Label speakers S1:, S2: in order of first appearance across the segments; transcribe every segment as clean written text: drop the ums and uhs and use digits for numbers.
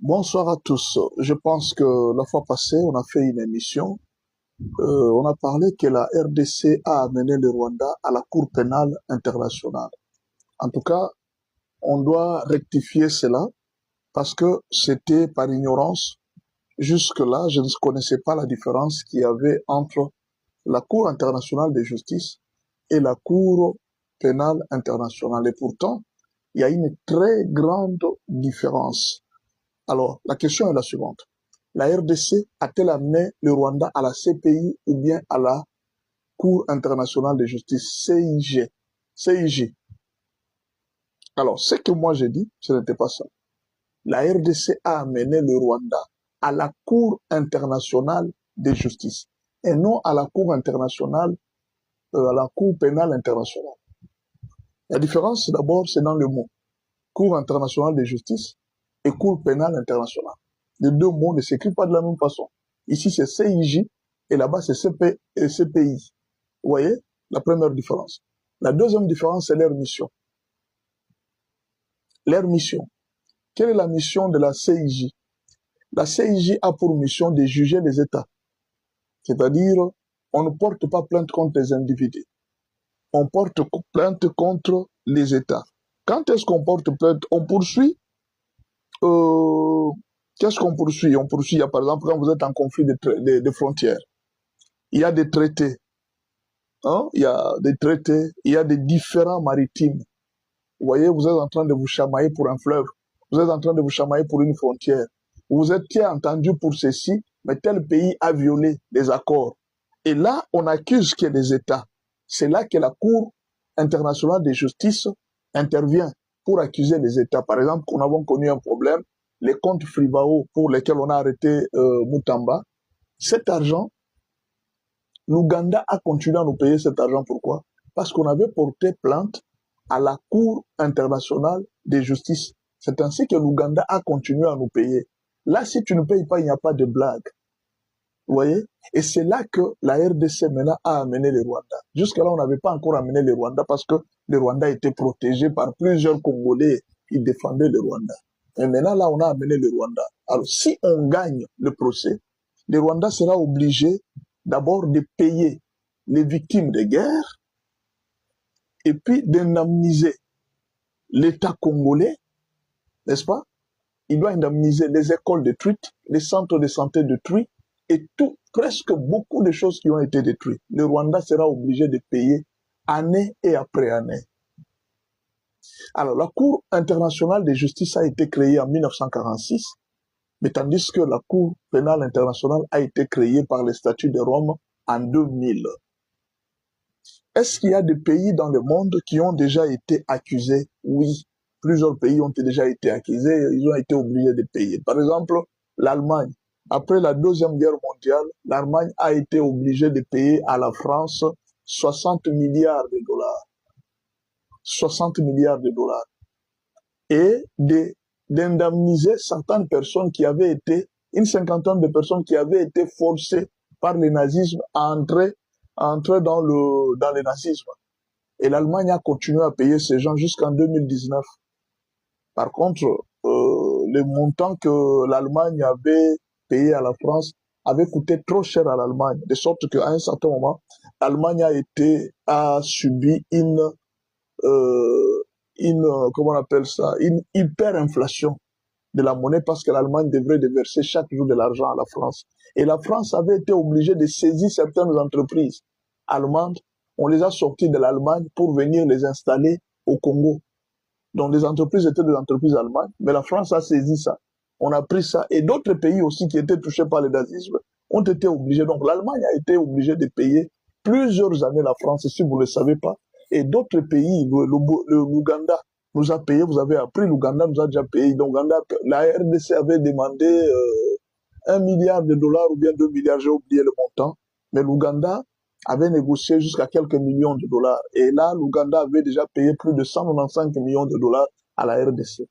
S1: Bonsoir à tous. Je pense que la fois passée, on a fait une émission. On a parlé que la RDC a amené le Rwanda à la Cour pénale internationale. En tout cas, on doit rectifier cela parce que c'était par ignorance. Jusque-là, je ne connaissais pas la différence qu'il y avait entre la Cour internationale de justice et la Cour pénale internationale. Et pourtant, il y a une très grande différence. Alors, la question est la suivante. La RDC a-t-elle amené le Rwanda à la CPI ou bien à la Cour internationale de justice, CIG? CIG. Alors, ce que moi j'ai dit, ce n'était pas ça. La RDC a amené le Rwanda à la Cour internationale de justice et non à la Cour internationale, à la Cour pénale internationale. La différence, d'abord, c'est dans le mot. Cour internationale de justice et Cour pénale internationale. Les deux mots ne s'écrivent pas de la même façon. Ici, c'est CIJ et là-bas, c'est CPI. Vous voyez la première différence. La deuxième différence, c'est leur mission. Leur mission. Quelle est la mission de la CIJ? La CIJ a pour mission de juger les États. C'est-à-dire, on ne porte pas plainte contre les individus. On porte plainte contre les États. Quand est-ce qu'on porte plainte? On poursuit qu'est-ce qu'on poursuit? On poursuit, par exemple, quand vous êtes en conflit de frontières. Il y a des traités. Hein? Il y a des traités, il y a des différends maritimes. Vous voyez, vous êtes en train de vous chamailler pour un fleuve. Vous êtes en train de vous chamailler pour une frontière. Vous êtes entendu pour ceci, mais tel pays a violé les accords. Et là, on accuse qu'il y a des États. C'est là que la Cour internationale de justice intervient pour accuser les États. Par exemple, nous avons connu un problème, les comptes Fribao pour lesquels on a arrêté Mutamba. Cet argent, l'Ouganda a continué à nous payer cet argent. Pourquoi? Parce qu'on avait porté plainte à la Cour internationale de justice. C'est ainsi que l'Ouganda a continué à nous payer. Là, si tu ne payes pas, il n'y a pas de blague. Vous voyez? Et c'est là que la RDC maintenant a amené le Rwanda. Jusque-là, on n'avait pas encore amené le Rwanda parce que le Rwanda était protégé par plusieurs Congolais qui défendaient le Rwanda. Et maintenant, là, on a amené le Rwanda. Alors, si on gagne le procès, le Rwanda sera obligé d'abord de payer les victimes de guerre et puis d'indemniser l'État congolais, n'est-ce pas? Il doit indemniser les écoles détruites, les centres de santé détruits et tout, presque beaucoup de choses qui ont été détruites. Le Rwanda sera obligé de payer année et après année. Alors, la Cour internationale de justice a été créée en 1946, mais tandis que la Cour pénale internationale a été créée par les statuts de Rome en 2000. Est-ce qu'il y a des pays dans le monde qui ont déjà été accusés? Oui, plusieurs pays ont déjà été accusés, ils ont été obligés de payer. Par exemple, l'Allemagne. Après la Deuxième Guerre mondiale, l'Allemagne a été obligée de payer à la France 60 milliards de dollars. 60 milliards de dollars. Et d'indemniser certaines personnes qui avaient été, une cinquantaine de personnes qui avaient été forcées par le nazisme à entrer dans le nazisme. Et l'Allemagne a continué à payer ces gens jusqu'en 2019. Par contre, le montant que l'Allemagne avait payé à la France avait coûté trop cher à l'Allemagne, de sorte qu'à un certain moment, l'Allemagne a subi comment on appelle ça, une hyperinflation de la monnaie parce que l'Allemagne devrait déverser chaque jour de l'argent à la France. Et la France avait été obligée de saisir certaines entreprises allemandes. On les a sortis de l'Allemagne pour venir les installer au Congo. Donc les entreprises étaient des entreprises allemandes, mais la France a saisi ça. On a pris ça. Et d'autres pays aussi qui étaient touchés par le nazisme ont été obligés. Donc l'Allemagne a été obligée de payer plusieurs années la France, si vous ne le savez pas. Et d'autres pays, l'Ouganda nous a payé, vous avez appris, l'Ouganda nous a déjà payé. Donc la RDC avait demandé 1 milliard de dollars ou bien 2 milliards, j'ai oublié le montant. Mais l'Ouganda avait négocié jusqu'à quelques millions de dollars. Et là, l'Ouganda avait déjà payé plus de 195 millions de dollars à la RDC.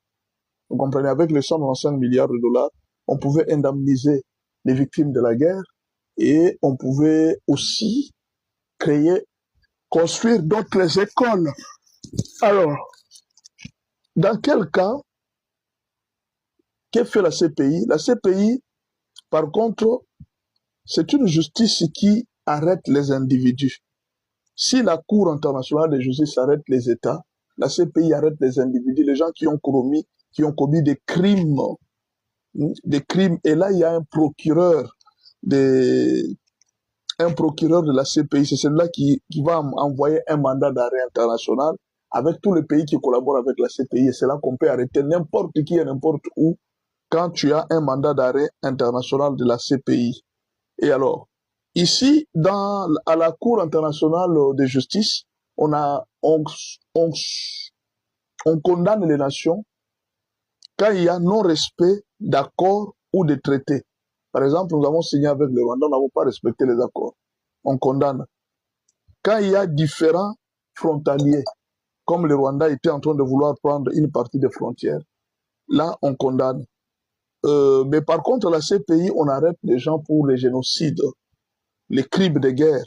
S1: Vous comprenez, avec les 195 milliards de dollars, on pouvait indemniser les victimes de la guerre et on pouvait aussi construire d'autres écoles. Alors, dans quel cas que fait la CPI? La CPI, par contre, c'est une justice qui arrête les individus. Si la Cour internationale de justice arrête les États, la CPI arrête les individus, les gens qui ont commis des crimes. Et là, il y a un procureur de la CPI, c'est celui-là qui va envoyer un mandat d'arrêt international avec tous les pays qui collaborent avec la CPI. Et c'est là qu'on peut arrêter n'importe qui et n'importe où quand tu as un mandat d'arrêt international de la CPI. Et alors, ici, à la Cour internationale de justice, on condamne les nations quand il y a non-respect d'accords ou de traités. Par exemple, nous avons signé avec le Rwanda, nous n'avons pas respecté les accords. On condamne. Quand il y a différents frontaliers, comme le Rwanda était en train de vouloir prendre une partie des frontières, là, on condamne. Mais par contre, la CPI, on arrête les gens pour les génocides, les crimes de guerre,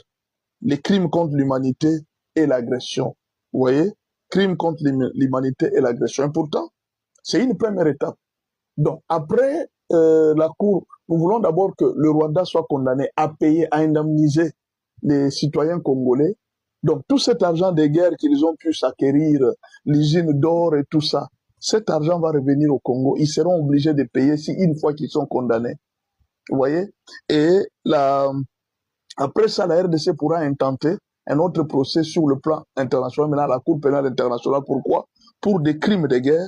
S1: les crimes contre l'humanité et l'agression. Vous voyez? Crimes contre l'humanité et l'agression. Et pourtant, c'est une première étape. Donc, après la Cour, nous voulons d'abord que le Rwanda soit condamné à payer, à indemniser les citoyens congolais. Donc, tout cet argent de guerre qu'ils ont pu s'acquérir, l'usine d'or et tout ça, cet argent va revenir au Congo. Ils seront obligés de payer une fois qu'ils sont condamnés. Vous voyez? Et après ça, la RDC pourra intenter un autre procès sur le plan international, maintenant la Cour pénale internationale. Pourquoi? Pour des crimes de guerre,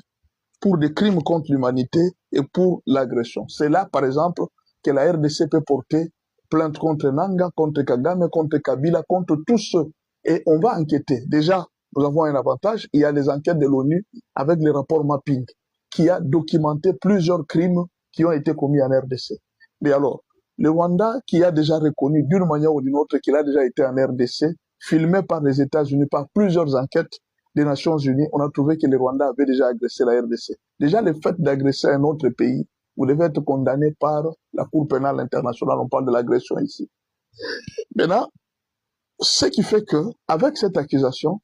S1: pour des crimes contre l'humanité et pour l'agression. C'est là, par exemple, que la RDC peut porter plainte contre Nanga, contre Kagame, contre Kabila, contre tous ceux. Et on va enquêter. Déjà, nous avons un avantage. Il y a les enquêtes de l'ONU avec les rapports mapping qui a documenté plusieurs crimes qui ont été commis en RDC. Mais alors, le Rwanda, qui a déjà reconnu d'une manière ou d'une autre qu'il a déjà été en RDC, filmé par les États-Unis, par plusieurs enquêtes des Nations Unies, on a trouvé que le Rwanda avait déjà agressé la RDC. Déjà, le fait d'agresser un autre pays, vous devez être condamné par la Cour pénale internationale. On parle de l'agression ici. Maintenant, ce qui fait que, avec cette accusation,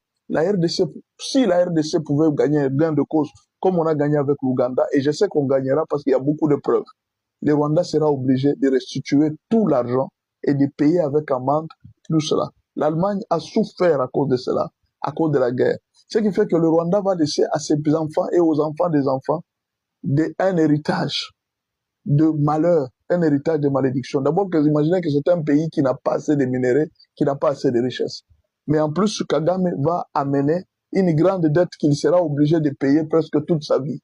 S1: si la RDC pouvait gagner un gain de cause, comme on a gagné avec l'Ouganda, et je sais qu'on gagnera parce qu'il y a beaucoup de preuves, le Rwanda sera obligé de restituer tout l'argent et de payer avec amende tout cela. L'Allemagne a souffert à cause de cela, à cause de la guerre. Ce qui fait que le Rwanda va laisser à ses enfants et aux enfants des enfants un héritage de malheur, un héritage de malédiction. D'abord, imaginez que c'est un pays qui n'a pas assez de minéraux, qui n'a pas assez de richesses. Mais en plus, Kagame va amener une grande dette qu'il sera obligé de payer presque toute sa vie.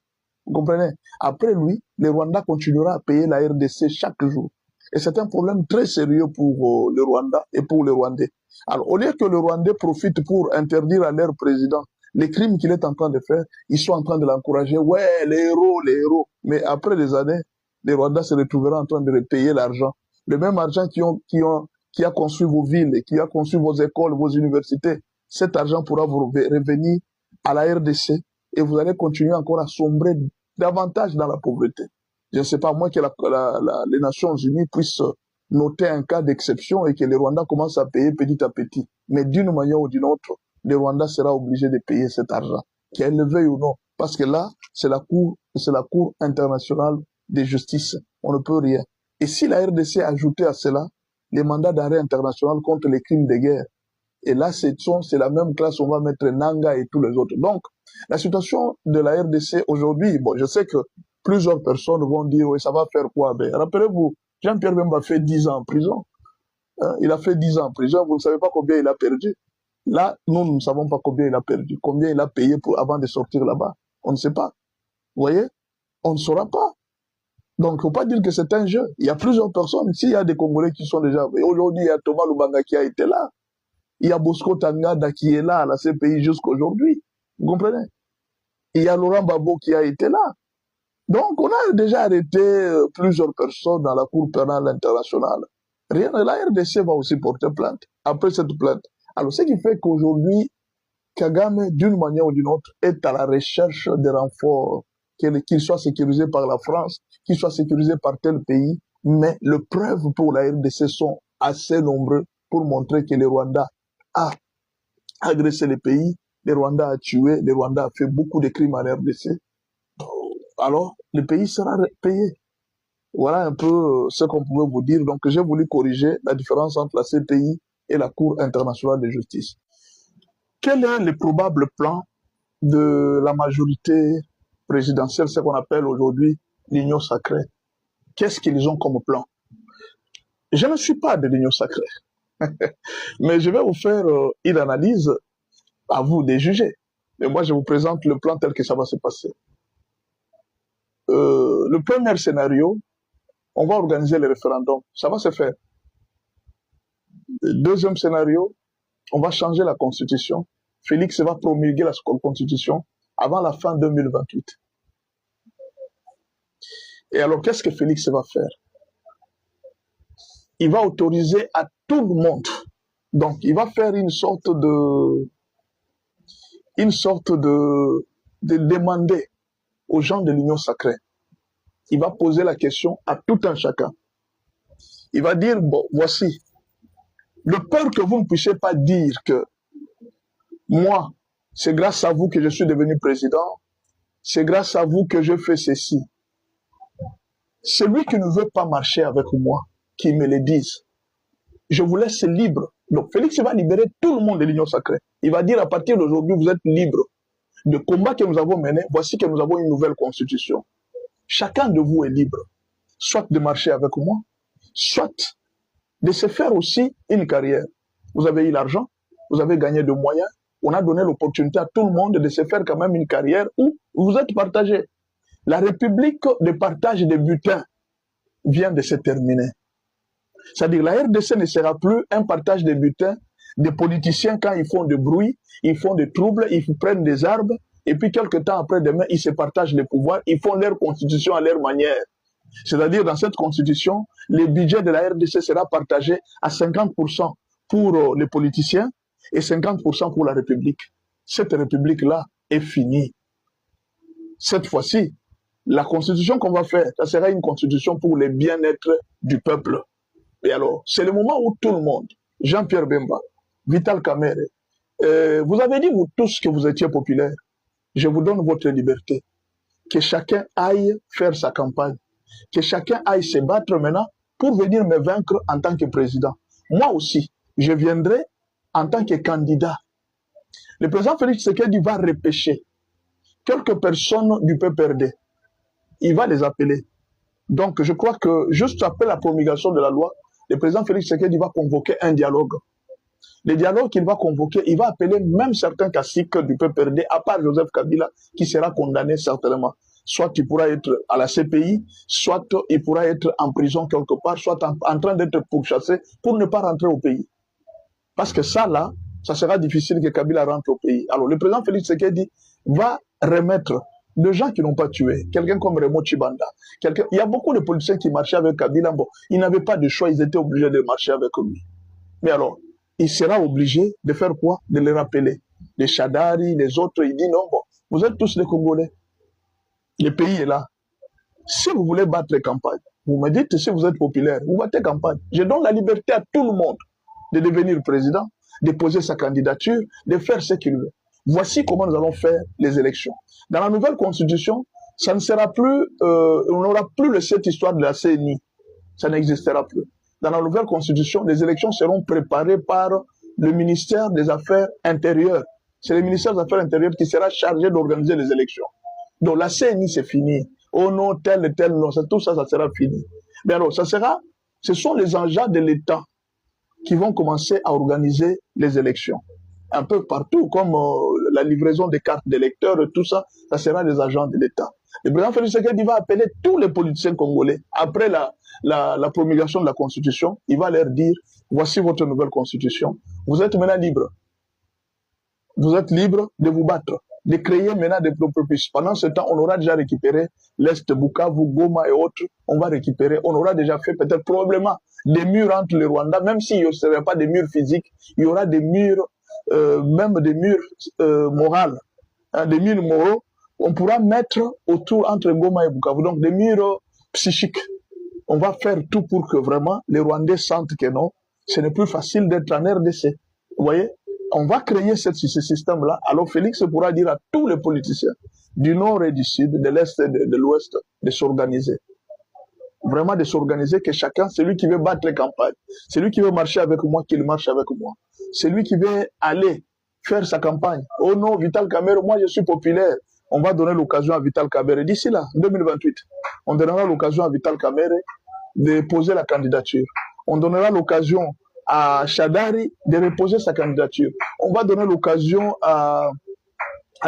S1: Vous comprenez? Après lui, le Rwanda continuera à payer la RDC chaque jour. Et c'est un problème très sérieux pour le Rwanda et pour les Rwandais. Alors, au lieu que le Rwandais profite pour interdire à leur président les crimes qu'il est en train de faire, ils sont en train de l'encourager. Ouais, les héros, les héros. Mais après des années, les Rwandais se retrouvera en train de repayer l'argent. Le même argent qui a construit vos villes, qui a construit vos écoles, vos universités. Cet argent pourra vous revenir à la RDC et vous allez continuer encore à sombrer davantage dans la pauvreté. Je ne sais pas, moi, que les Nations Unies puissent noter un cas d'exception et que les Rwandais commencent à payer petit à petit. Mais d'une manière ou d'une autre, le Rwanda sera obligé de payer cet argent, qu'elle le veuille ou non. Parce que là, c'est la Cour internationale de justice. On ne peut rien. Et si la RDC ajoutait à cela les mandats d'arrêt international contre les crimes de guerre, et là, c'est la même classe, on va mettre Nanga et tous les autres. Donc, la situation de la RDC aujourd'hui, bon, je sais que plusieurs personnes vont dire, oui, ça va faire quoi? Ben, rappelez-vous, Jean-Pierre Bemba a fait 10 ans en prison. Hein, il a fait 10 ans en prison, vous ne savez pas combien il a perdu. Là, nous ne savons pas combien il a perdu, combien il a payé avant de sortir là-bas. On ne sait pas. Vous voyez? On ne saura pas. Donc, il ne faut pas dire que c'est un jeu. Il y a plusieurs personnes. S'il y a des Congolais qui sont déjà... Aujourd'hui, il y a Thomas Lubanga qui a été là. Il y a Bosco Tangada qui est là à la CPI jusqu'aujourd'hui. Vous comprenez? Il y a Laurent Gbagbo qui a été là. Donc, on a déjà arrêté plusieurs personnes dans la Cour pénale internationale. Rien, la RDC va aussi porter plainte. Après cette plainte. Alors, ce qui fait qu'aujourd'hui, Kagame, d'une manière ou d'une autre, est à la recherche des renforts, qu'il soit sécurisé par la France, qu'il soit sécurisé par tel pays. Mais les preuves pour la RDC sont assez nombreuses pour montrer que le Rwanda a agressé les pays, le Rwanda a tué, le Rwanda a fait beaucoup de crimes en RDC. Alors, le pays sera payé. Voilà un peu ce qu'on pouvait vous dire. Donc, j'ai voulu corriger la différence entre la CPI et la Cour internationale de justice. Quel est le probable plan de la majorité présidentielle, ce qu'on appelle aujourd'hui l'Union sacrée? Qu'est-ce qu'ils ont comme plan? Je ne suis pas de l'Union sacrée, mais je vais vous faire une analyse, à vous de juger. Et moi, je vous présente le plan tel que ça va se passer. Le premier scénario, on va organiser le référendum. Ça va se faire. Le deuxième scénario, on va changer la constitution. Félix va promulguer la constitution avant la fin 2028. Et alors, qu'est-ce que Félix va faire? Il va autoriser à tout le monde. Donc, il va faire une sorte de demander aux gens de l'Union sacrée. Il va poser la question à tout un chacun. Il va dire, bon, voici, de peur que vous ne puissiez pas dire que moi, c'est grâce à vous que je suis devenu président, c'est grâce à vous que je fais ceci. Celui qui ne veut pas marcher avec moi, qu'il me le dise. Je vous laisse libre. Donc Félix va libérer tout le monde de l'Union sacrée. Il va dire à partir d'aujourd'hui, vous êtes libre. Le combat que nous avons mené, voici que nous avons une nouvelle constitution. Chacun de vous est libre. Soit de marcher avec moi, soit de se faire aussi une carrière. Vous avez eu l'argent, vous avez gagné de moyens, on a donné l'opportunité à tout le monde de se faire quand même une carrière où vous êtes partagé. La République de partage des butins vient de se terminer. C'est-à-dire la RDC ne sera plus un partage des butins des politiciens quand ils font du bruit, ils font des troubles, ils prennent des armes, et puis quelques temps après demain, ils se partagent les pouvoirs, ils font leur constitution à leur manière. C'est-à-dire dans cette constitution, le budget de la RDC sera partagé à 50% pour les politiciens et 50% pour la République. Cette République-là est finie. Cette fois-ci, la constitution qu'on va faire, ça sera une constitution pour le bien-être du peuple. Et alors, c'est le moment où tout le monde, Jean-Pierre Bemba, Vital Kamerhe, vous avez dit vous tous que vous étiez populaires. Je vous donne votre liberté. Que chacun aille faire sa campagne. Que chacun aille se battre maintenant pour venir me vaincre en tant que président. Moi aussi, je viendrai en tant que candidat. Le président Félix Tshisekedi va repêcher quelques personnes du PPRD. Il va les appeler. Donc, je crois que juste après la promulgation de la loi, le président Félix Tshisekedi va convoquer un dialogue. Le dialogue qu'il va convoquer, il va appeler même certains caciques du PPRD, à part Joseph Kabila, qui sera condamné certainement. Soit il pourra être à la CPI, soit il pourra être en prison quelque part, soit en train d'être pourchassé pour ne pas rentrer au pays. Parce que ça, là, ça sera difficile que Kabila rentre au pays. Alors, le président Félix Tshisekedi va remettre des gens qui n'ont pas tué, quelqu'un comme Raymond Tshibanda. Il y a beaucoup de politiciens qui marchaient avec Kabila. Bon, ils n'avaient pas de choix, ils étaient obligés de marcher avec lui. Mais alors, il sera obligé de faire quoi? De les rappeler. Les Chadari, les autres, il dit non, bon, vous êtes tous des Congolais. Le pays est là. Si vous voulez battre les campagnes, vous me dites si vous êtes populaire, vous battez campagne. Je donne la liberté à tout le monde de devenir président, de poser sa candidature, de faire ce qu'il veut. Voici comment nous allons faire les élections. Dans la nouvelle constitution, ça ne sera plus, on n'aura plus cette histoire de la CNI. Ça n'existera plus. Dans la nouvelle constitution, les élections seront préparées par le ministère des Affaires intérieures. C'est le ministère des Affaires intérieures qui sera chargé d'organiser les élections. Donc la CNI, c'est fini. Oh non, tel, non, tout ça, ça sera fini. Mais alors, ce sont les agents de l'État qui vont commencer à organiser les élections. Un peu partout, comme la livraison des cartes d'électeurs, tout ça, ça sera des agents de l'État. Le président Félix Tshisekedi va appeler tous les politiciens congolais. Après la promulgation de la Constitution, il va leur dire, voici votre nouvelle Constitution. Vous êtes maintenant libre. Vous êtes libre de vous battre, de créer maintenant des propres. Pendant ce temps, on aura déjà récupéré l'Est, Bukavu, Goma et autres. On va récupérer, on aura déjà fait peut-être probablement des murs entre le Rwanda, même s'il ne serait pas des murs physiques, il y aura des murs, même des murs moraux, hein, des murs moraux, on pourra mettre autour entre Goma et Bukavu, donc des murs psychiques. On va faire tout pour que vraiment les Rwandais sentent que non, ce n'est plus facile d'être en RDC. Vous voyez, on va créer ce système-là. Alors Félix pourra dire à tous les politiciens, du nord et du sud, de l'est et de l'ouest, de s'organiser. Vraiment de s'organiser, que chacun, celui qui veut battre les campagnes, celui qui veut marcher avec moi, qu'il marche avec moi. Celui qui veut aller faire sa campagne. Oh non, Vital Kamerhe, moi je suis populaire. On va donner l'occasion à Vital Kamerhe. D'ici là, 2028, on donnera l'occasion à Vital Kamerhe de poser la candidature. On donnera l'occasion à Shadari de reposer sa candidature. On va donner l'occasion à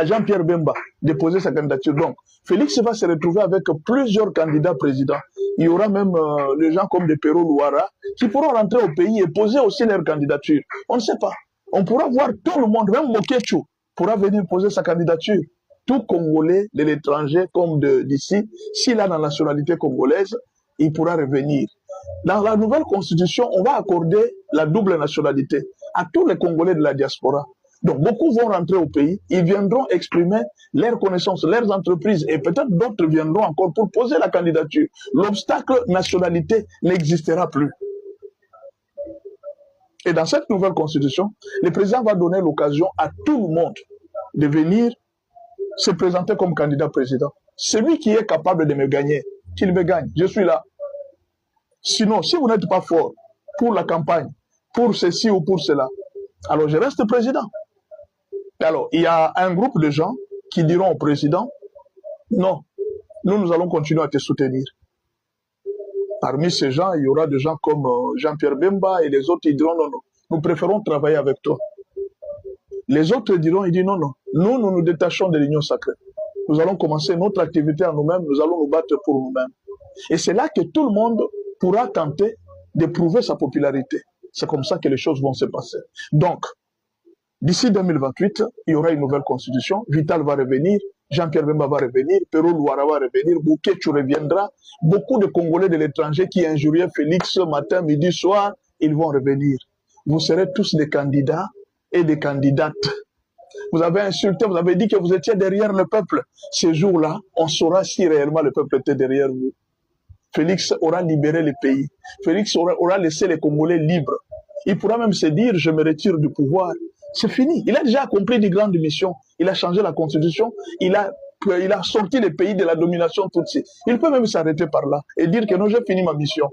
S1: Jean-Pierre Bemba de poser sa candidature. Donc, Félix va se retrouver avec plusieurs candidats présidents. Il y aura même des gens comme des Pero Louara qui pourront rentrer au pays et poser aussi leur candidature. On ne sait pas. On pourra voir tout le monde, même Mokechu pourra venir poser sa candidature. Tout Congolais de l'étranger comme d'ici, s'il a la nationalité congolaise, il pourra revenir. Dans la nouvelle constitution, on va accorder la double nationalité à tous les Congolais de la diaspora. Donc, beaucoup vont rentrer au pays, ils viendront exprimer leurs connaissances, leurs entreprises, et peut-être d'autres viendront encore pour poser la candidature. L'obstacle nationalité n'existera plus. Et dans cette nouvelle constitution, le président va donner l'occasion à tout le monde de venir se présenter comme candidat président. Celui qui est capable de me gagner, qu'il me gagne, je suis là. Sinon, si vous n'êtes pas fort pour la campagne, pour ceci ou pour cela, alors je reste président. Alors, il y a un groupe de gens qui diront au président, non, nous allons continuer à te soutenir. Parmi ces gens, il y aura des gens comme Jean-Pierre Bemba et les autres, ils diront, non, non, nous préférons travailler avec toi. Les autres diront, ils disent, non, non, nous nous détachons de l'union sacrée. Nous allons commencer notre activité à nous-mêmes, nous allons nous battre pour nous-mêmes. Et c'est là que tout le monde pourra tenter de prouver sa popularité. C'est comme ça que les choses vont se passer. Donc, d'ici 2028, il y aura une nouvelle constitution. Vital va revenir, Jean-Pierre Bemba va revenir, Pero Louara va revenir, Mokechu reviendra. Beaucoup de Congolais de l'étranger qui injuriaient Félix matin, midi, soir, ils vont revenir. Vous serez tous des candidats et des candidates. Vous avez insulté, vous avez dit que vous étiez derrière le peuple. Ce jour-là, on saura si réellement le peuple était derrière vous. Félix aura libéré le pays. Félix aura laissé les Congolais libres. Il pourra même se dire, je me retire du pouvoir. C'est fini. Il a déjà accompli des grandes missions. Il a changé la constitution. Il a sorti le pays de la domination Tutsi. Il peut même s'arrêter par là et dire que non, j'ai fini ma mission.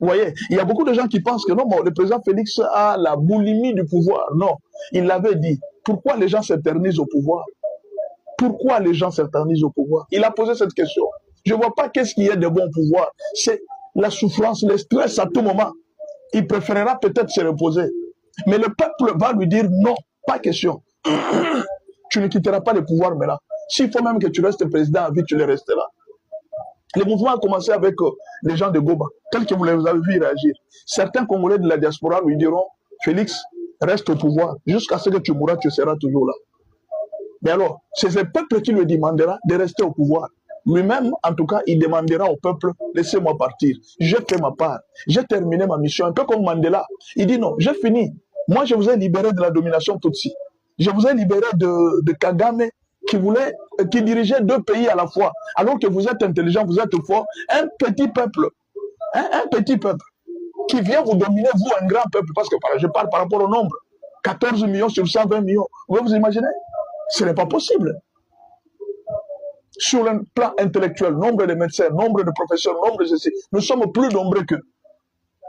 S1: Vous voyez, il y a beaucoup de gens qui pensent que non, bon, le président Félix a la boulimie du pouvoir. Non, il l'avait dit. Pourquoi les gens s'éternisent au pouvoir? Pourquoi les gens s'éternisent au pouvoir? Il a posé cette question. Je ne vois pas qu'est-ce qu'il y a de bon pouvoir. C'est la souffrance, le stress à tout moment. Il préférera peut-être se reposer. Mais le peuple va lui dire non, pas question. Tu ne quitteras pas le pouvoir maintenant. S'il faut même que tu restes président à vie, tu le resteras. Le mouvement a commencé avec les gens de Goma, tels que vous les avez vu réagir. Certains Congolais de la diaspora lui diront, Félix, reste au pouvoir. Jusqu'à ce que tu mourras, tu seras toujours là. Mais alors, c'est ce peuple qui lui demandera de rester au pouvoir. Lui-même, en tout cas, il demandera au peuple, laissez-moi partir. J'ai fait ma part. J'ai terminé ma mission. Un peu comme Mandela. Il dit non, j'ai fini. Moi, je vous ai libéré de la domination Tutsi. Je vous ai libéré de Kagame qui dirigeait deux pays à la fois. Alors que vous êtes intelligent, vous êtes fort. Un petit peuple. Un petit peuple qui vient vous dominer, vous, un grand peuple. Parce que je parle par rapport au nombre. 14 millions sur 120 millions. Vous pouvez vous imaginer? Ce n'est pas possible. Sur le plan intellectuel, nombre de médecins, nombre de professeurs, nombre de ceci, nous sommes plus nombreux qu'eux.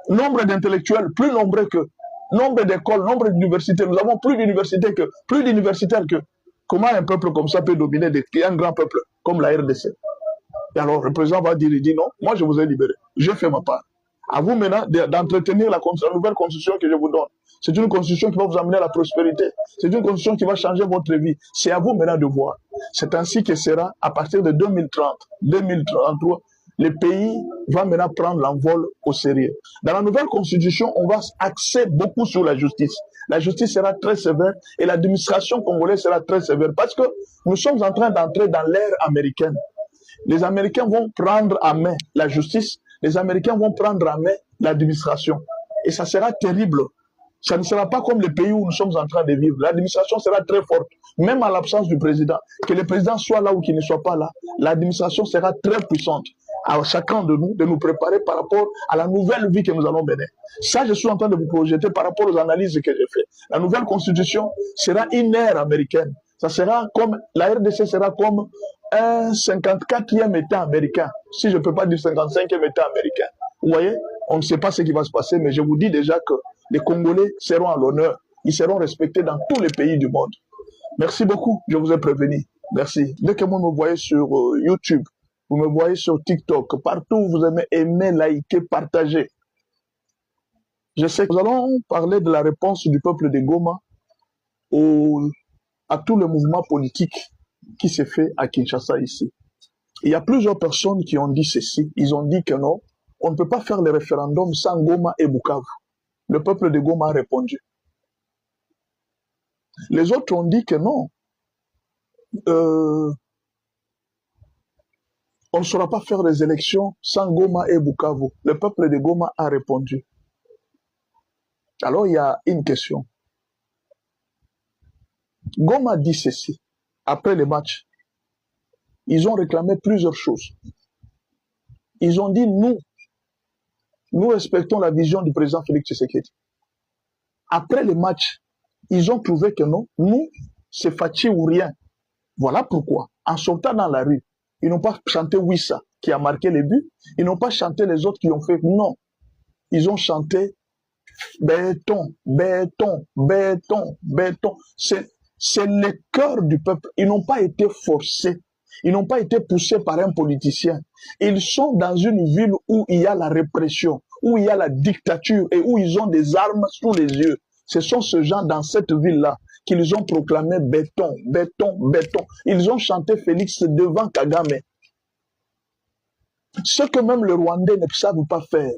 S1: Nombre d'intellectuels, plus nombreux qu'eux. Nombre d'écoles, nombre d'universités, nous avons plus d'universités qu'eux, plus d'universitaires qu'eux. Comment un peuple comme ça peut dominer un grand peuple comme la RDC? Et alors le président va dire, il dit non, moi je vous ai libéré, j'ai fait ma part. À vous maintenant d'entretenir la nouvelle constitution que je vous donne. C'est une constitution qui va vous amener à la prospérité. C'est une constitution qui va changer votre vie. C'est à vous maintenant de voir. C'est ainsi que sera, à partir de 2030, 2033, le pays va maintenant prendre l'envol au sérieux. Dans la nouvelle constitution, on va axer beaucoup sur la justice. La justice sera très sévère et l'administration congolaise sera très sévère parce que nous sommes en train d'entrer dans l'ère américaine. Les Américains vont prendre en main la justice. Les Américains vont prendre en main l'administration. Et ça sera terrible. Ça ne sera pas comme le pays où nous sommes en train de vivre. L'administration sera très forte, même à l'absence du président. Que le président soit là ou qu'il ne soit pas là, l'administration sera très puissante. À chacun de nous préparer par rapport à la nouvelle vie que nous allons mener. Ça, je suis en train de vous projeter par rapport aux analyses que j'ai faites. La nouvelle constitution sera une ère américaine. Ça sera comme, la RDC sera comme un 54e État américain. Si je ne peux pas dire 55e État américain. Vous voyez, on ne sait pas ce qui va se passer, mais je vous dis déjà que les Congolais seront à l'honneur. Ils seront respectés dans tous les pays du monde. Merci beaucoup, je vous ai prévenu. Merci. Dès que vous me voyez sur YouTube, vous me voyez sur TikTok, partout vous aimez liker, partager. Je sais que nous allons parler de la réponse du peuple de Goma à tout le mouvement politique qui s'est fait à Kinshasa ici. Il y a plusieurs personnes qui ont dit ceci. Ils ont dit que non, on ne peut pas faire le référendum sans Goma et Bukavu. Le peuple de Goma a répondu. Les autres ont dit que non. On ne saura pas faire des élections sans Goma et Bukavu. Le peuple de Goma a répondu. Alors il y a une question. Goma dit ceci. Après le match, ils ont réclamé plusieurs choses. Ils ont dit, nous respectons la vision du président Félix Tshisekedi. Après le match, ils ont trouvé que non, nous, c'est Fachi ou rien. Voilà pourquoi, en sortant dans la rue, ils n'ont pas chanté Wissa qui a marqué les buts, ils n'ont pas chanté les autres qui ont fait non. Ils ont chanté béton, béton, béton, béton. C'est le cœur du peuple. Ils n'ont pas été forcés. Ils n'ont pas été poussés par un politicien. Ils sont dans une ville où il y a la répression, où il y a la dictature et où ils ont des armes sous les yeux. Ce sont ces gens dans cette ville-là qu'ils ont proclamé béton, béton, béton. Ils ont chanté Félix devant Kagame. Ce que même les Rwandais ne savent pas faire.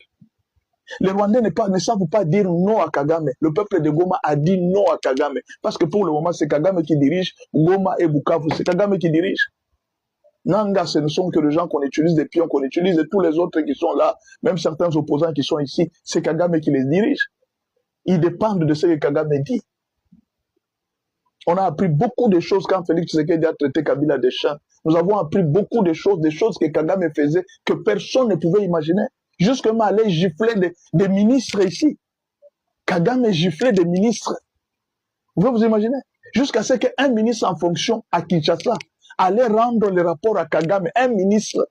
S1: Les Rwandais ne savent pas dire non à Kagame. Le peuple de Goma a dit non à Kagame. Parce que pour le moment, c'est Kagame qui dirige Goma et Bukavu. C'est Kagame qui dirige. Nanga, ce ne sont que les gens qu'on utilise, des pions qu'on utilise, et tous les autres qui sont là, même certains opposants qui sont ici, c'est Kagame qui les dirige. Ils dépendent de ce que Kagame dit. On a appris beaucoup de choses quand Félix Tshisekedi a traité Kabila des champs. Nous avons appris beaucoup de choses que Kagame faisait, que personne ne pouvait imaginer. Jusqu'à aller gifler des ministres ici. Kagame giflait des ministres. Vous vous imaginez? Jusqu'à ce qu'un ministre en fonction à Kinshasa allait rendre le rapport à Kagame. Un ministre,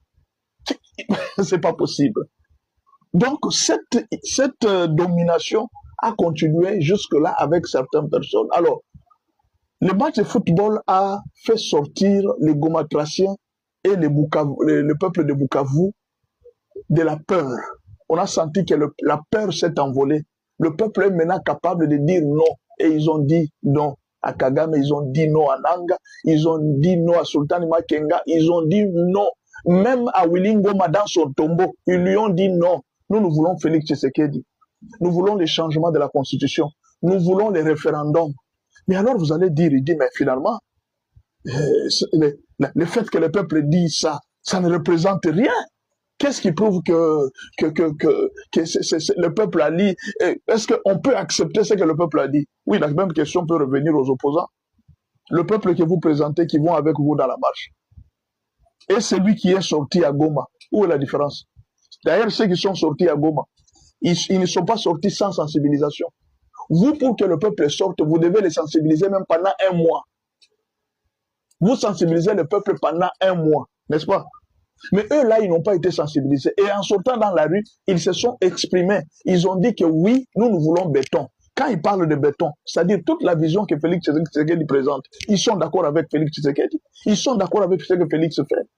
S1: c'est pas possible. Donc, cette domination a continué jusque-là avec certaines personnes. Alors, le match de football a fait sortir les Gomatraciens et le peuple de Bukavu de la peur. On a senti que la peur s'est envolée. Le peuple est maintenant capable de dire non. Et ils ont dit non à Kagame, ils ont dit non à Nanga, ils ont dit non à Sultan Makenga, ils ont dit non. Même à Willy Ngoma dans son tombeau, ils lui ont dit non. Nous voulons Félix Tshisekedi. Nous voulons les changements de la Constitution. Nous voulons les référendums. Mais alors vous allez dire, il dit, mais finalement, le fait que le peuple dit ça, ça ne représente rien. Qu'est-ce qui prouve que le peuple a dit? Est-ce qu'on peut accepter ce que le peuple a dit? Oui, la même question peut revenir aux opposants. Le peuple que vous présentez, qui vont avec vous dans la marche, et celui qui est sorti à Goma, où est la différence? D'ailleurs, ceux qui sont sortis à Goma, ils ne sont pas sortis sans sensibilisation. Vous, pour que le peuple sorte, vous devez les sensibiliser même pendant un mois. Vous sensibilisez le peuple pendant un mois, n'est-ce pas? Mais eux, là, ils n'ont pas été sensibilisés. Et en sortant dans la rue, ils se sont exprimés. Ils ont dit que oui, nous voulons béton. Quand ils parlent de béton, c'est-à-dire toute la vision que Félix Tshisekedi présente, ils sont d'accord avec Félix Tshisekedi. Ils sont d'accord avec ce que Félix fait.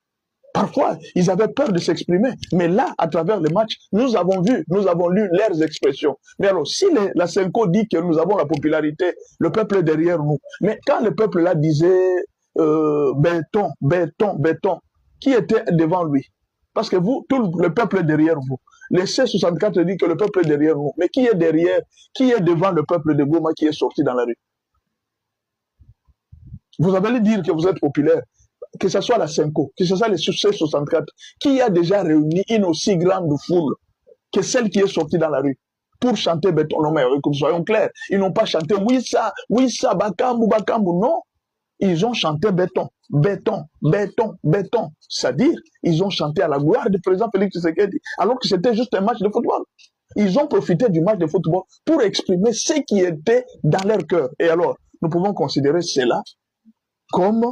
S1: Parfois, ils avaient peur de s'exprimer. Mais là, à travers le match, nous avons lu leurs expressions. Mais alors, si la Senko dit que nous avons la popularité, le peuple est derrière nous. Mais quand le peuple là disait béton, béton, béton, qui était devant lui? Parce que vous, tout le peuple est derrière vous. Les C64 dit que le peuple est derrière nous. Mais qui est derrière, qui est devant le peuple de Goma qui est sorti dans la rue? Vous allez dire que vous êtes populaire, que ce soit la Senko, que ce soit les C64, qui a déjà réuni une aussi grande foule que celle qui est sortie dans la rue pour chanter béton? Non, mais soyons clairs, ils n'ont pas chanté Wissa, Bakambu, Bakambu, non. Ils ont chanté béton, béton, béton, béton. C'est-à-dire, ils ont chanté à la gloire du président Félix Tshisekedi, alors que c'était juste un match de football. Ils ont profité du match de football pour exprimer ce qui était dans leur cœur. Et alors, nous pouvons considérer cela comme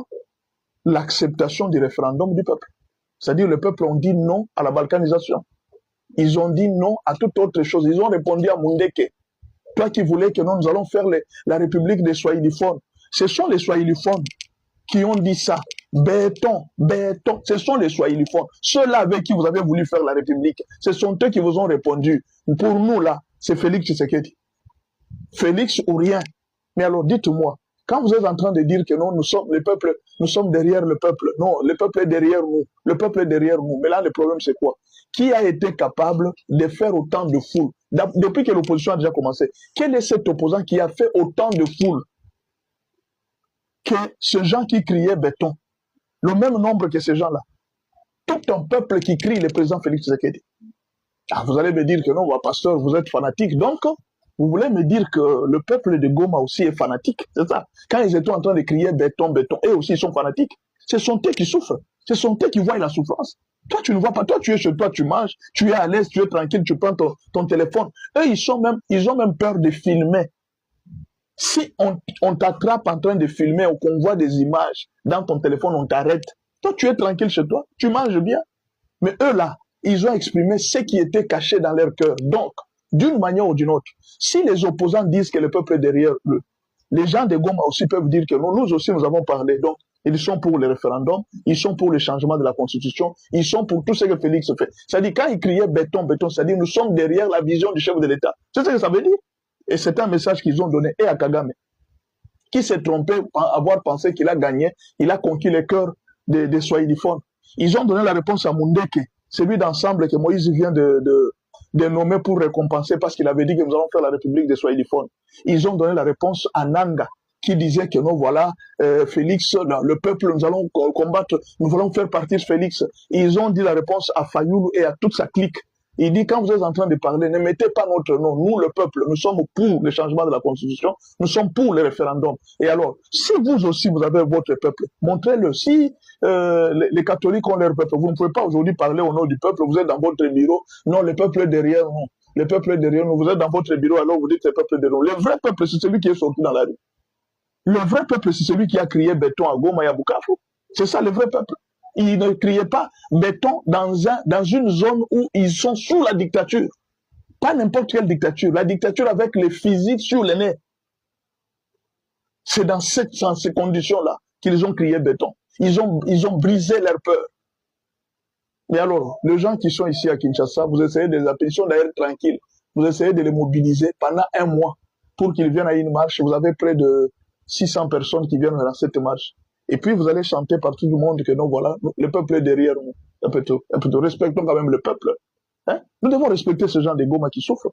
S1: l'acceptation du référendum du peuple. C'est-à-dire le peuple ont dit non à la balkanisation. Ils ont dit non à toute autre chose. Ils ont répondu à Mundeke. Toi qui voulais que nous allons faire la République des Swahiliphones. Ce sont les Swahiliphones qui ont dit ça. Béton, béton. Ce sont les Swahiliphones. Ceux-là avec qui vous avez voulu faire la République. Ce sont eux qui vous ont répondu. Pour nous, là, c'est Félix Tshisekedi. Félix ou rien. Mais alors, dites-moi, quand vous êtes en train de dire que non, nous sommes le peuple, nous sommes derrière le peuple. Non, le peuple est derrière nous. Le peuple est derrière nous. Mais là, le problème, c'est quoi? Qui a été capable de faire autant de foule? Depuis que l'opposition a déjà commencé, quel est cet opposant qui a fait autant de foule que ces gens qui criaient béton? Le même nombre que ces gens-là. Tout un peuple qui crie le président Félix Tshisekedi. Ah, vous allez me dire que non, pasteur, vous êtes fanatique. Donc, vous voulez me dire que le peuple de Goma aussi est fanatique, c'est ça? Quand ils étaient en train de crier béton, béton, eux aussi ils sont fanatiques. Ce sont eux qui souffrent. Ce sont eux qui voient la souffrance. Toi, tu ne vois pas. Toi, tu es chez toi, tu manges, tu es à l'aise, tu es tranquille, tu prends ton téléphone. Eux, ils ont même peur de filmer. Si on t'attrape en train de filmer ou qu'on voit des images dans ton téléphone, on t'arrête. Toi, tu es tranquille chez toi, tu manges bien. Mais eux, là, ils ont exprimé ce qui était caché dans leur cœur. Donc, d'une manière ou d'une autre, si les opposants disent que le peuple est derrière eux, les gens de Goma aussi peuvent dire que non, nous aussi nous avons parlé. Donc, ils sont pour le référendum, ils sont pour le changement de la constitution, ils sont pour tout ce que Félix fait. C'est-à-dire, quand ils criaient béton, béton, c'est-à-dire nous sommes derrière la vision du chef de l'État. C'est ce que ça veut dire. Et c'est un message qu'ils ont donné et à Kagame, qui s'est trompé à avoir pensé qu'il a gagné, il a conquis les cœurs des Swahiliphones. Ils ont donné la réponse à Mundeke, celui d'ensemble que Moïse vient de nommer pour récompenser parce qu'il avait dit que nous allons faire la République des Swahiliphones. Ils ont donné la réponse à Nanga, qui disait que non, voilà, Félix, le peuple, nous allons combattre, nous allons faire partir Félix. Ils ont dit la réponse à Fayoulou et à toute sa clique. Il dit, quand vous êtes en train de parler, ne mettez pas notre nom. Nous, le peuple, nous sommes pour le changement de la Constitution, nous sommes pour le référendum. Et alors, si vous aussi, vous avez votre peuple, montrez-le. Si les catholiques ont leur peuple, vous ne pouvez pas aujourd'hui parler au nom du peuple, vous êtes dans votre bureau, non, le peuple est derrière nous. Le peuple est derrière nous, vous êtes dans votre bureau, alors vous dites le peuple est derrière nous. Le vrai peuple, c'est celui qui est sorti dans la rue. Le vrai peuple, c'est celui qui a crié béton à Goma et à Bukavu. C'est ça le vrai peuple. Ils ne criaient pas béton dans une zone où ils sont sous la dictature. Pas n'importe quelle dictature. La dictature avec les physiques sur les nez. C'est dans ces conditions-là qu'ils ont crié béton. Ils ont brisé leur peur. Mais alors, les gens qui sont ici à Kinshasa, vous essayez de les appeler, ils sont d'ailleurs tranquilles. Vous essayez de les mobiliser pendant un mois pour qu'ils viennent à une marche. Vous avez près de 600 personnes qui viennent dans cette marche. Et puis vous allez chanter par tout le monde que non, voilà, le peuple est derrière nous. Un peu tôt. Respectons quand même le peuple. Hein? Nous devons respecter ce genre de Goma qui souffrent.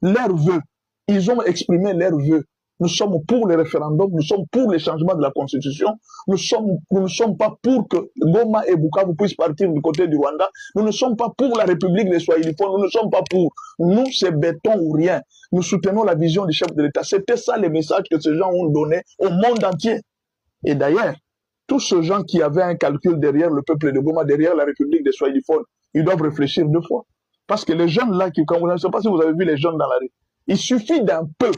S1: Leurs vœux, ils ont exprimé leurs vœux. Nous sommes pour le référendum, nous sommes pour le changement de la Constitution. Nous ne sommes pas pour que Goma et Bukavu puissent partir du côté du Rwanda. Nous ne sommes pas pour la République des Swahiliphones. Nous ne sommes pas pour. Nous, c'est béton ou rien. Nous soutenons la vision du chef de l'État. C'était ça les messages que ces gens ont donnés au monde entier. Et d'ailleurs, tous ces gens qui avaient un calcul derrière le peuple de Goma, derrière la République des Swahiliphones, ils doivent réfléchir deux fois. Parce que les jeunes là, quand je ne sais pas si vous avez vu les jeunes dans la rue, il suffit d'un peu,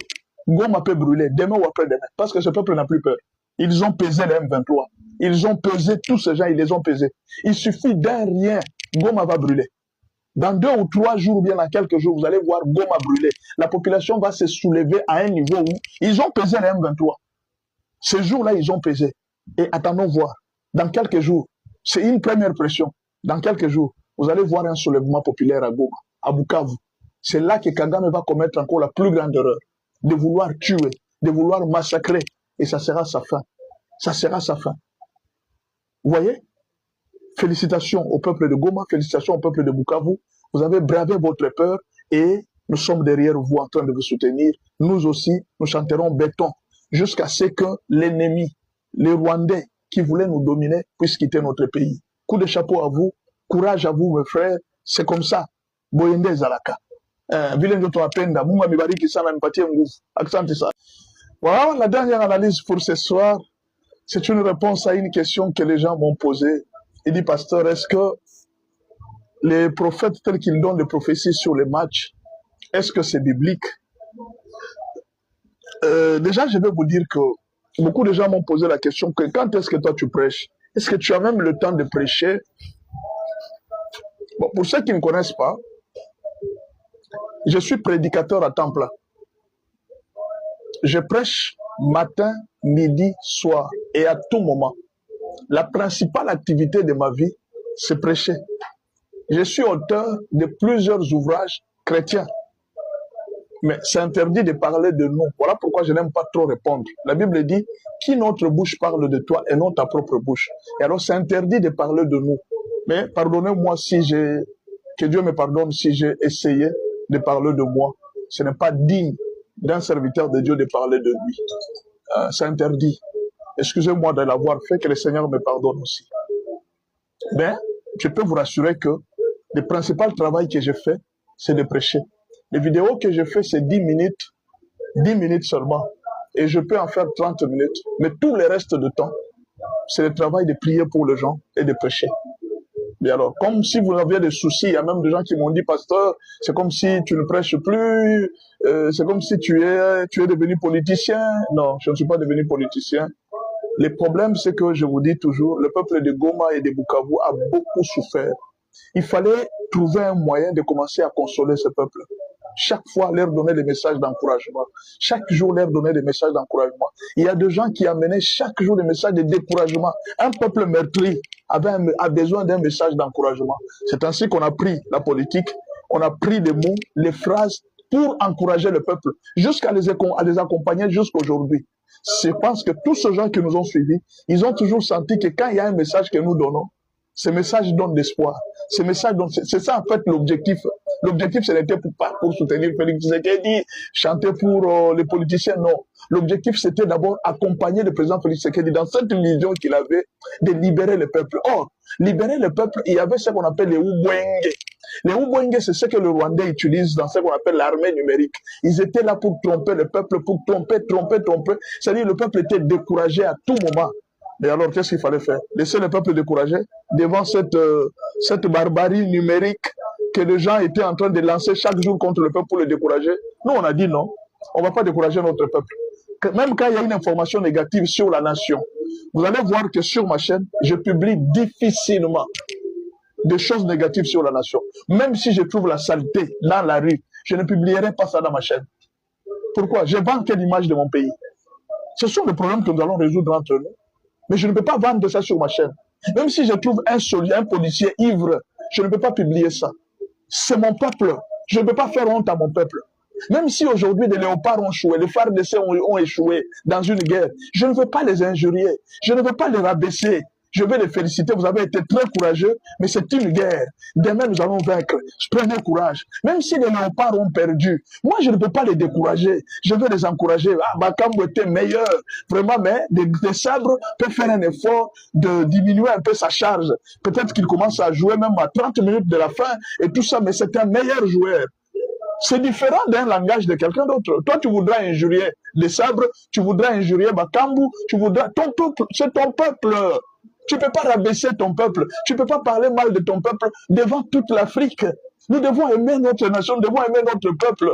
S1: Goma peut brûler, demain ou après-demain, parce que ce peuple n'a plus peur. Ils ont pesé les M23. Ils ont pesé, tous ces gens, ils les ont pesés. Il suffit d'un rien, Goma va brûler. Dans 2 ou 3 jours, ou bien dans quelques jours, vous allez voir Goma brûler. La population va se soulever à un niveau où ils ont pesé les M23. Ces jours-là, ils ont pesé. Et attendons voir. Dans quelques jours, c'est une première pression. Dans quelques jours, vous allez voir un soulèvement populaire à Goma, à Bukavu. C'est là que Kagame va commettre encore la plus grande erreur. De vouloir tuer, de vouloir massacrer. Et ça sera sa fin. Ça sera sa fin. Vous voyez? Félicitations au peuple de Goma, félicitations au peuple de Bukavu. Vous avez bravé votre peur et nous sommes derrière vous en train de vous soutenir. Nous aussi, nous chanterons béton jusqu'à ce que l'ennemi, les Rwandais qui voulaient nous dominer, puissent quitter notre pays. Coup de chapeau à vous, courage à vous, mes frères. C'est comme ça. Boyende Zalaka. Voilà la dernière analyse pour ce soir. C'est une réponse à une question que les gens m'ont posée. Il dit, pasteur, est-ce que les prophètes tels qu'ils donnent des prophéties sur les matchs, est-ce que c'est biblique? Déjà, je vais vous dire que Beaucoup de gens m'ont posé la question que quand est-ce que toi tu prêches? Est-ce que tu as même le temps de prêcher? Bon, pour ceux qui ne connaissent pas, je suis prédicateur à temps plein. Je prêche matin, midi, soir et à tout moment. La principale activité de ma vie, c'est prêcher. Je suis auteur de plusieurs ouvrages chrétiens. Mais c'est interdit de parler de nous. Voilà pourquoi je n'aime pas trop répondre. La Bible dit, qui notre bouche parle de toi et non ta propre bouche. Et alors c'est interdit de parler de nous. Mais pardonnez-moi si que Dieu me pardonne si j'ai essayé de parler de moi. Ce n'est pas digne d'un serviteur de Dieu de parler de lui. C'est interdit. Excusez-moi de l'avoir fait, que le Seigneur me pardonne aussi. Mais je peux vous rassurer que le principal travail que je fais, c'est de prêcher. Les vidéos que je fais, c'est 10 minutes seulement. Et je peux en faire 30 minutes. Mais tout le reste du temps, c'est le travail de prier pour les gens et de prêcher. Et alors, comme si vous aviez des soucis, il y a même des gens qui m'ont dit, pasteur, c'est comme si tu ne prêches plus, c'est comme si tu es devenu politicien. Non, je ne suis pas devenu politicien. Le problème, c'est que je vous dis toujours, le peuple de Goma et de Bukavu a beaucoup souffert. Il fallait trouver un moyen de commencer à consoler ce peuple. Chaque fois, leur donner des messages d'encouragement. Chaque jour, leur donner des messages d'encouragement. Il y a des gens qui amenaient chaque jour des messages de découragement. Un peuple meurtri a besoin d'un message d'encouragement. C'est ainsi qu'on a pris la politique, on a pris les mots, les phrases pour encourager le peuple, jusqu'à les accompagner jusqu'aujourd'hui. Je pense que tous ces gens qui nous ont suivis, ils ont toujours senti que quand il y a un message que nous donnons, ce message donne l'espoir. Ce message donne, c'est ça en fait l'objectif. L'objectif, ce n'était pas pour soutenir Félix Tshisekedi, chanter pour les politiciens, non. L'objectif, c'était d'abord accompagner le président Félix Tshisekedi dans cette vision qu'il avait de libérer le peuple. Or, libérer le peuple, il y avait ce qu'on appelle les Ubwenge. Les Ubwenge, c'est ce que le Rwandais utilise dans ce qu'on appelle l'armée numérique. Ils étaient là pour tromper le peuple, pour tromper. C'est-à-dire le peuple était découragé à tout moment. Et alors, qu'est-ce qu'il fallait faire? Laisser le peuple découragé devant cette barbarie numérique que les gens étaient en train de lancer chaque jour contre le peuple pour le décourager. Nous, on a dit non, on ne va pas décourager notre peuple. Même quand il y a une information négative sur la nation, vous allez voir que sur ma chaîne, je publie difficilement des choses négatives sur la nation. Même si je trouve la saleté dans la rue, je ne publierai pas ça dans ma chaîne. Pourquoi? Je vends quelle image de mon pays? Ce sont des problèmes que nous allons résoudre entre nous. Mais je ne peux pas vendre ça sur ma chaîne. Même si je trouve un policier ivre, je ne peux pas publier ça. C'est mon peuple. Je ne peux pas faire honte à mon peuple. Même si aujourd'hui des léopards ont échoué, les FARDC ont échoué dans une guerre, je ne veux pas les injurier. Je ne veux pas les rabaisser. Je vais les féliciter, vous avez été très courageux, mais c'est une guerre. Demain, nous allons vaincre. Prenez courage. Même si les léopards ont perdu, moi, je ne peux pas les décourager. Je veux les encourager. Ah, Bakambo était meilleur. Vraiment, mais des sabres peuvent faire un effort de diminuer un peu sa charge. Peut-être qu'il commence à jouer même à 30 minutes de la fin et tout ça, mais c'est un meilleur joueur. C'est différent d'un langage de quelqu'un d'autre. Toi, tu voudras injurier les sabres, tu voudras injurier Bakambu, tu voudras... Ton peuple, c'est ton peuple. Tu ne peux pas rabaisser ton peuple. Tu ne peux pas parler mal de ton peuple devant toute l'Afrique. Nous devons aimer notre nation, nous devons aimer notre peuple.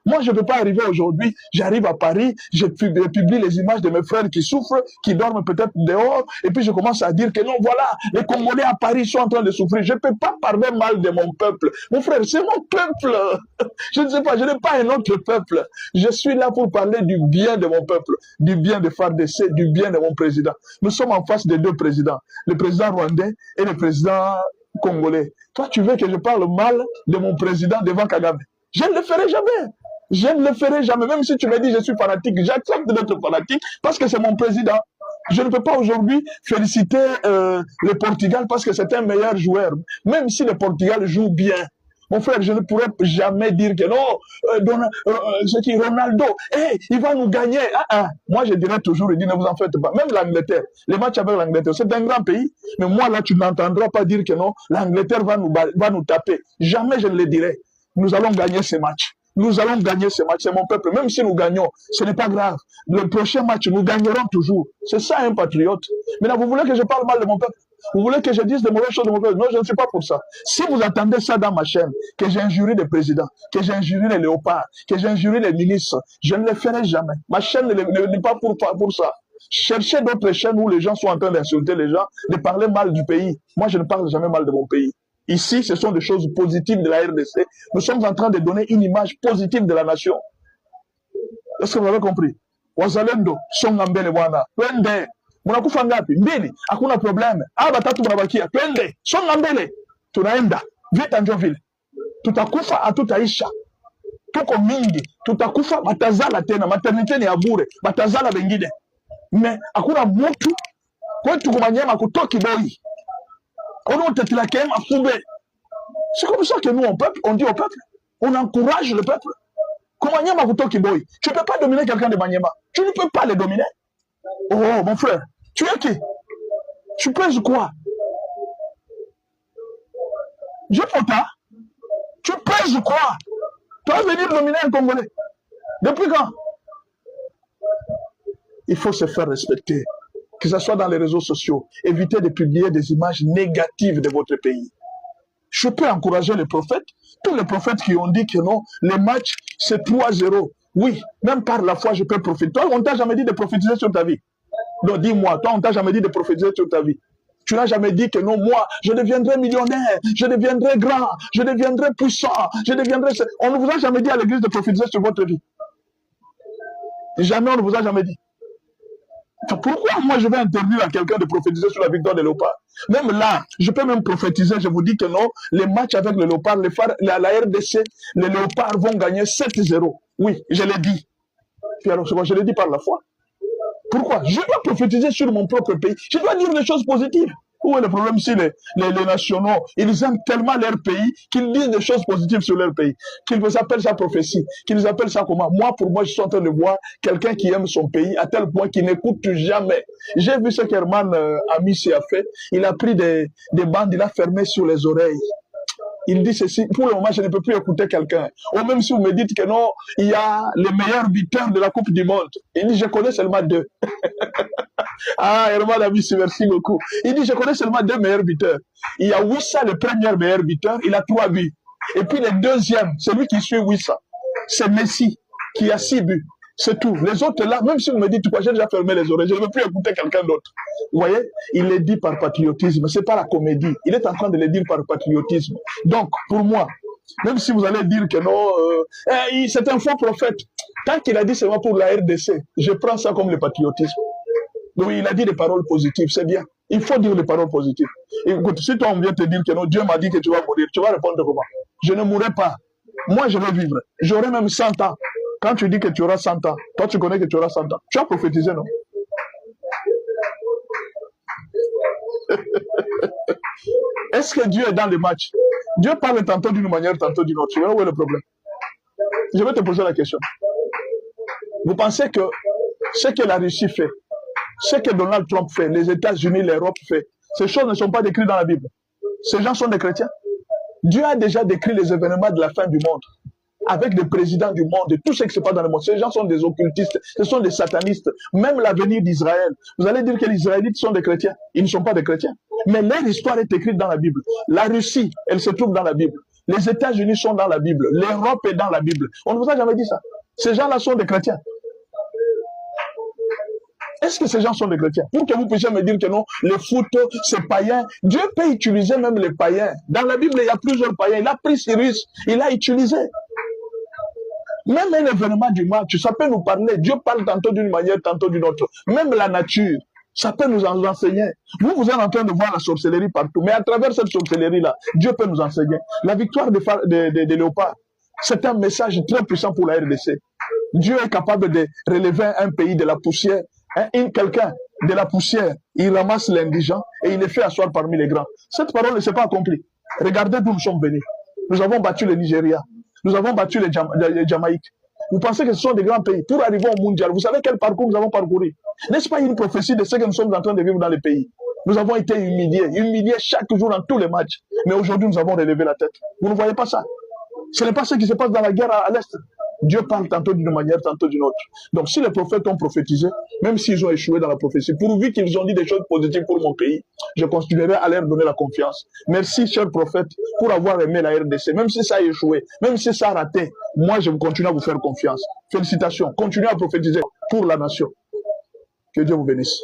S1: Moi, je ne peux pas arriver aujourd'hui, j'arrive à Paris, je publie les images de mes frères qui souffrent, qui dorment peut-être dehors, et puis je commence à dire que non, voilà, les Congolais à Paris sont en train de souffrir. Je ne peux pas parler mal de mon peuple. Mon frère, c'est mon peuple. Je ne sais pas, je n'ai pas un autre peuple. Je suis là pour parler du bien de mon peuple, du bien de FARDC, du bien de mon président. Nous sommes en face de deux présidents, le président rwandais et le président congolais. Toi, tu veux que je parle mal de mon président devant Kagame? Je ne le ferai jamais. Je ne le ferai jamais. Même si tu me dis je suis fanatique, j'accepte d'être fanatique parce que c'est mon président. Je ne peux pas aujourd'hui féliciter le Portugal parce que c'est un meilleur joueur. Même si le Portugal joue bien. Mon frère, je ne pourrais jamais dire que non, c'est qui Ronaldo, il va nous gagner. Moi, je dirais toujours, ne vous en faites pas. Même l'Angleterre, les matchs avec l'Angleterre, c'est un grand pays. Mais moi, là, tu n'entendras pas dire que non, l'Angleterre va nous taper. Jamais je ne le dirai. Nous allons gagner ces matchs. Nous allons gagner ce match, c'est mon peuple. Même si nous gagnons, ce n'est pas grave. Le prochain match, nous gagnerons toujours. C'est ça un patriote. Maintenant, vous voulez que je parle mal de mon peuple? Vous voulez que je dise de mauvaises choses de mon peuple? Non, je ne suis pas pour ça. Si vous attendez ça dans ma chaîne, que j'ai injurié les présidents, que j'ai injurié les léopards, que j'ai injurié les ministres, je ne le ferai jamais. Ma chaîne n'est pas pour ça. Cherchez d'autres chaînes où les gens sont en train d'insulter les gens, de parler mal du pays. Moi, je ne parle jamais mal de mon pays. Ici, ce sont des choses positives de la RDC. Nous sommes en train de donner une image positive de la nation. Est-ce que vous avez compris? Wazalendo, Songambele wana, twende. Munakufa ngapi? Mbili, hakuna probleme. Batatu mnabakia, twende. Songambele, tunaenda. Vita ndio vile. Tutakufa hatutaisha. Tuko mingi, tutakufa batazala tena, maternité ni ya bure, batazala bengine. Mais hakuna mtu kwetu kumanyema kutoki boy. On tetila kema fumbe. C'est comme ça que nous, on dit au peuple, on encourage le peuple. Kumanyema kutoki boy. Tu ne peux pas dominer quelqu'un de Maniema. Tu ne peux pas le dominer. Oh, mon frère, tu es qui? Tu pèses quoi? Je pota. Tu pèses quoi? Tu vas venir dominer un Congolais. Depuis quand? Il faut se faire respecter. Que ce soit dans les réseaux sociaux. Évitez de publier des images négatives de votre pays. Je peux encourager les prophètes. Tous les prophètes qui ont dit que non, les matchs, c'est 3-0. Oui, même par la foi, je peux prophétiser. Toi, on t'a jamais dit de prophétiser sur ta vie. Donc, dis-moi, toi, on t'a jamais dit de prophétiser sur ta vie. Tu n'as jamais dit que non, moi, je deviendrai millionnaire, je deviendrai grand, je deviendrai puissant, je deviendrai... On ne vous a jamais dit à l'église de prophétiser sur votre vie. Jamais on ne vous a jamais dit. Pourquoi moi je vais interdire à quelqu'un de prophétiser sur la victoire de Léopard? Même là, je peux même prophétiser, je vous dis que non, les matchs avec le Léopard, la RDC, les Léopards vont gagner 7-0. Oui, je l'ai dit. Puis alors, je l'ai dit par la foi. Pourquoi? Je dois prophétiser sur mon propre pays. Je dois dire des choses positives. Où est le problème si les nationaux, ils aiment tellement leur pays qu'ils disent des choses positives sur leur pays, qu'ils appellent ça prophétie, qu'ils appellent ça comment? Moi, pour moi, je suis en train de voir quelqu'un qui aime son pays à tel point qu'il n'écoute jamais. J'ai vu ce qu'Herman Amissi a fait. Il a pris des bandes, il a fermé sur les oreilles. Il dit ceci, pour le moment, je ne peux plus écouter quelqu'un. Ou même si vous me dites que non, il y a les meilleurs buteurs de la Coupe du Monde. Il dit, je connais seulement 2. Ah, Herman Amissi, merci beaucoup. Il dit, je connais seulement 2 meilleurs buteurs. Il y a Wissa, le premier meilleur buteur, il a 3 buts. Et puis le deuxième, celui qui suit Wissa, c'est Messi, qui a 6 buts. C'est tout. Les autres là, même si vous me dites quoi, j'ai déjà fermé les oreilles, je ne veux plus écouter quelqu'un d'autre. Vous voyez, il le dit par patriotisme, c'est pas la comédie. Il est en train de le dire par patriotisme. Donc, pour moi, même si vous allez dire que non, c'est un faux prophète, tant qu'il a dit seulement pour la RDC, je prends ça comme le patriotisme. Donc, il a dit des paroles positives, c'est bien. Il faut dire des paroles positives. Écoute, si toi on vient te dire que non, Dieu m'a dit que tu vas mourir, tu vas répondre comment? Je ne mourrai pas. Moi, je vais vivre. J'aurai même 100 ans. Quand tu dis que tu auras 100 ans, toi tu connais que tu auras 100 ans. Tu as prophétisé, non? Est-ce que Dieu est dans les matchs? Dieu parle tantôt d'une manière, tantôt d'une autre. Tu vois où est le problème? Je vais te poser la question. Vous pensez que ce que la Russie fait, ce que Donald Trump fait, les États-Unis, l'Europe fait, ces choses ne sont pas décrites dans la Bible? Ces gens sont des chrétiens. Dieu a déjà décrit les événements de la fin du monde, avec des présidents du monde et tout ce qui se passe dans le monde. Ces gens sont des occultistes, ce sont des satanistes. Même l'avenir d'Israël. Vous allez dire que les Israélites sont des chrétiens. Ils ne sont pas des chrétiens. Mais leur histoire est écrite dans la Bible. La Russie, elle se trouve dans la Bible. Les États-Unis sont dans la Bible. L'Europe est dans la Bible. On ne vous a jamais dit ça. Ces gens-là sont des chrétiens. Est-ce que ces gens sont des chrétiens? Pour que vous puissiez me dire que non, le foot, c'est païen. Dieu peut utiliser même les païens. Dans la Bible, il y a plusieurs païens. Il a pris Cyrus, il a utilisé. Même un événement du match, ça peut nous parler. Dieu parle tantôt d'une manière, tantôt d'une autre. Même la nature, ça peut nous enseigner. Vous êtes en train de voir la sorcellerie partout. Mais à travers cette sorcellerie-là, Dieu peut nous enseigner. La victoire des Léopards, c'est un message très puissant pour la RDC. Dieu est capable de relever un pays de la poussière. Quelqu'un de la poussière, il ramasse l'indigent et il les fait asseoir parmi les grands. Cette parole ne s'est pas accomplie. Regardez d'où nous sommes venus. Nous avons battu le Nigeria. Nous avons battu les Jamaïques. Vous pensez que ce sont des grands pays. Pour arriver au mondial, vous savez quel parcours nous avons parcouru? N'est-ce pas une prophétie de ce que nous sommes en train de vivre dans les pays? Nous avons été humiliés chaque jour dans tous les matchs. Mais aujourd'hui, nous avons relevé la tête. Vous ne voyez pas ça? Ce n'est pas ce qui se passe dans la guerre à l'Est. Dieu parle tantôt d'une manière, tantôt d'une autre. Donc si les prophètes ont prophétisé, même s'ils ont échoué dans la prophétie, pourvu qu'ils ont dit des choses positives pour mon pays, je continuerai à leur donner la confiance. Merci, chers prophètes, pour avoir aimé la RDC. Même si ça a échoué, même si ça a raté, moi je continue à vous faire confiance. Félicitations. Continuez à prophétiser pour la nation. Que Dieu vous bénisse.